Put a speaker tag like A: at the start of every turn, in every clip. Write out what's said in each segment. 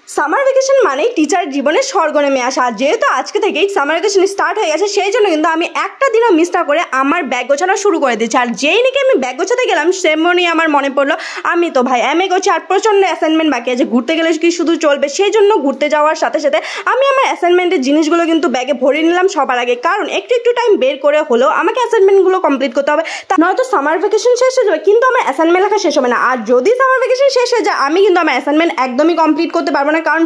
A: Summer vacation মানেই teacher জীবনের স্বর্গ নেমে আসা। আর যেহেতু আজকে থেকেই সামার ভ্যাকেশন স্টার্ট হয়ে গেছে, সেই জন্য কিন্তু আমি একটা দিনও মিস না করে আমার ব্যাগ গোছানো শুরু করে দিচ্ছি। আর যেই নাকি আমি ব্যাগ গোছাতে গেলাম সেমনি আমার মনে পড়লো আমি তো ভাই এমএ করছি আর প্রচণ্ড অ্যাসাইনমেন্ট বাকি আছে, ঘুরতে গেলে কি শুধু চলবে? সেই জন্য ঘুরতে যাওয়ার সাথে সাথে আমি আমার অ্যাসাইনমেন্টের জিনিসগুলো কিন্তু ব্যাগে ভরে নিলাম সবার আগে, কারণ একটু একটু টাইম বের করে হলেও আমাকে অ্যাসাইনমেন্টগুলো কমপ্লিট করতে হবে। নয়তো সামার ভ্যাকেশন শেষ হয়ে যাবে কিন্তু আমার অ্যাসাইনমেন্ট লেখা শেষ হবে না। আর যদি সামার ভ্যাকেশন শেষ হয়ে যায় আমি কিন্তু আমার অ্যাসাইনমেন্ট একদমই কমপ্লিট করতে পারবো না, কারণ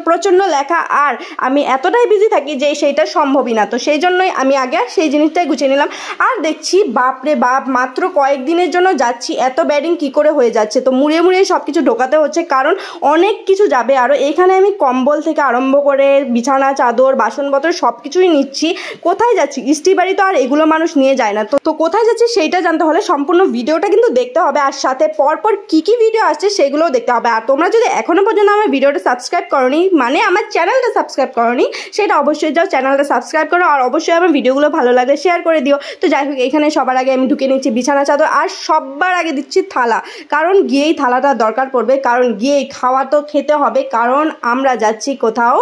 A: প্রচণ্ড লেখা আর আমি এতটাই বিজি থাকি যে সেইটা সম্ভবই না। তো সেই জন্যই আমি আগে সেই জিনিসটাই গুছিয়ে নিলাম। আর দেখছি বাপরে বাপ, মাত্র কয়েকদিনের জন্য যাচ্ছি, এত ব্যাডিং কি করে হয়ে যাচ্ছে। তো মুড়িয়ে মুড়িয়ে সব কিছু ঢোকাতে হচ্ছে, কারণ অনেক কিছু যাবে। আরও এখানে আমি কম্বল থেকে আরম্ভ করে বিছানা চাদর বাসনপত্র সব কিছুই নিচ্ছি। কোথায় যাচ্ছি? ইস্টি বাড়ি তো আর এগুলো মানুষ নিয়ে যায় না। তো কোথায় যাচ্ছি সেইটা জানতে হলে সম্পূর্ণ ভিডিওটা কিন্তু দেখতে হবে, আর সাথে পরপর কি কি ভিডিও আসছে সেগুলোও দেখতে হবে। আর তোমরা যদি এখনো পর্যন্ত আমার ভিডিওটা সাবস্ক্রাইব করনি, মানে আমার চ্যানেলটা সাবস্ক্রাইব করনি, সেটা অবশ্যই যাও চ্যানেলটা সাবস্ক্রাইব করো। আর অবশ্যই আমার ভিডিওগুলো ভালো লাগলে শেয়ার করে দিও। তো যাই হোক, এখানে সবার আগে আমি ঢুকে নিচ্ছি বিছানা চাদর, আর সবার আগে দিচ্ছি থালা, কারণ গিয়েই থালাটা দরকার পড়বে, কারণ গিয়েই খাওয়া তো খেতে হবে, কারণ আমরা যাচ্ছি কোথাও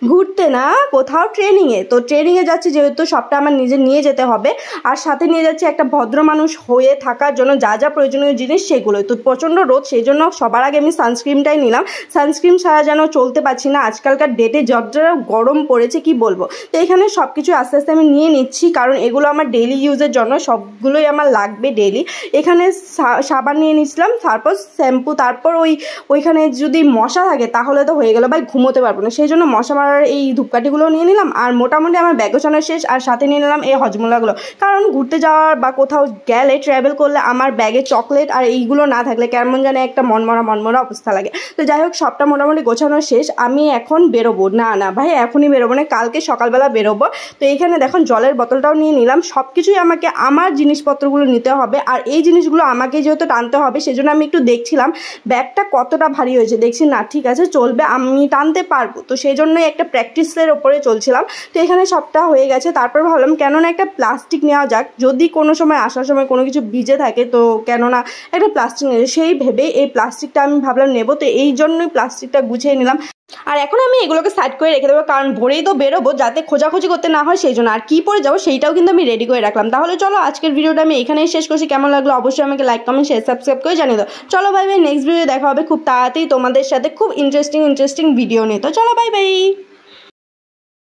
A: ঘুরতে না, কোথাও ট্রেনিংয়ে। তো ট্রেনিংয়ে যাচ্ছি যেহেতু সবটা আমার নিজে নিয়ে যেতে হবে, আর সাথে নিয়ে যাচ্ছি একটা ভদ্র মানুষ হয়ে থাকার জন্য যা যা প্রয়োজনীয় জিনিস সেগুলোই। তো প্রচণ্ড রোদ, সেই জন্য সবার আগে আমি সানস্ক্রিনটাই নিলাম। সানস্ক্রিন ছাড়া যেন চলতে পারছি না, আজকালকার ডেটে যতটা গরম পড়েছে কি বলবো। তো এখানে সব কিছু আস্তে আস্তে আমি নিয়ে নিচ্ছি, কারণ এগুলো আমার ডেইলি ইউজের জন্য, সবগুলোই আমার লাগবে ডেইলি। এখানে সাবান নিয়ে নিচ্ছিলাম, তারপর শ্যাম্পু, তারপর ওইখানে যদি মশা থাকে তাহলে তো হয়ে গেল ভাই, ঘুমোতে পারবো না। সেই জন্য মশা মারার এই ধূপকাঠিগুলো নিয়ে নিলাম। আর মোটামুটি আমার ব্যাগ গোছানো শেষ, আর সাথে নিয়ে নিলাম এই হজমোলাগুলো, কারণ ঘুরতে যাওয়ার বা কোথাও গেলে ট্রাভেল করলে আমার ব্যাগে চকলেট আর এইগুলো না থাকলে কেমন জানে একটা মনমরা অবস্থা লাগে। তো যাই হোক, সবটা মোটামুটি গোছানো শেষ। আমি এখন বেরোবো, না ভাই এখনই বেরোবো না, কালকে সকালবেলা বেরোবো। তো এইখানে দেখুন জলের বোতলটাও নিয়ে নিলাম। সব কিছুই আমাকে আমার জিনিসপত্রগুলো নিতে হবে, আর এই জিনিসগুলো আমাকে যেহেতু টানতে হবে সেজন্য আমি একটু দেখছিলাম ব্যাগটা কতটা ভারী হয়েছে। দেখছি না ঠিক আছে, চলবে, আমি টানতে পারবো। তো সেই জন্যই একটা প্র্যাকটিসের ওপরে চলছিলাম। তো এখানে সবটা হয়ে গেছে। তারপর ভাবলাম কেননা একটা প্লাস্টিক নেওয়া যাক, যদি কোনো সময় আসার সময় কোনো কিছু ভিজে থাকে তো কেননা একটা প্লাস্টিক নেই, সেই ভেবে এই প্লাস্টিকটা আমি ভাবলাম নেবো। তো এই জন্যই প্লাস্টিকটা গুছিয়ে নিলাম। আর এখন আমি এগুলোকে সাইড করে রেখে দেবো, কারণ ভোরেই তো বেরোবো, যাতে খোঁজাখুঁজি করতে না হয় সেই জন্য। আর কি পরে যাবো সেইটাও কিন্তু আমি রেডি করে রাখলাম। তাহলে চলো আজকের ভিডিওটা আমি এখানেই শেষ করছি। কেমন লাগলো অবশ্যই আমাকে লাইক কমেন্ট শেয়ার সাবস্ক্রাইব করে জানিয়ে দাও। চলো বাই বাই, নেক্সট ভিডিও দেখা হবে খুব তাড়াতাড়ি তোমাদের সাথে খুব ইন্টারেস্টিং ভিডিও নিয়ে। তো চলো বাই বাই।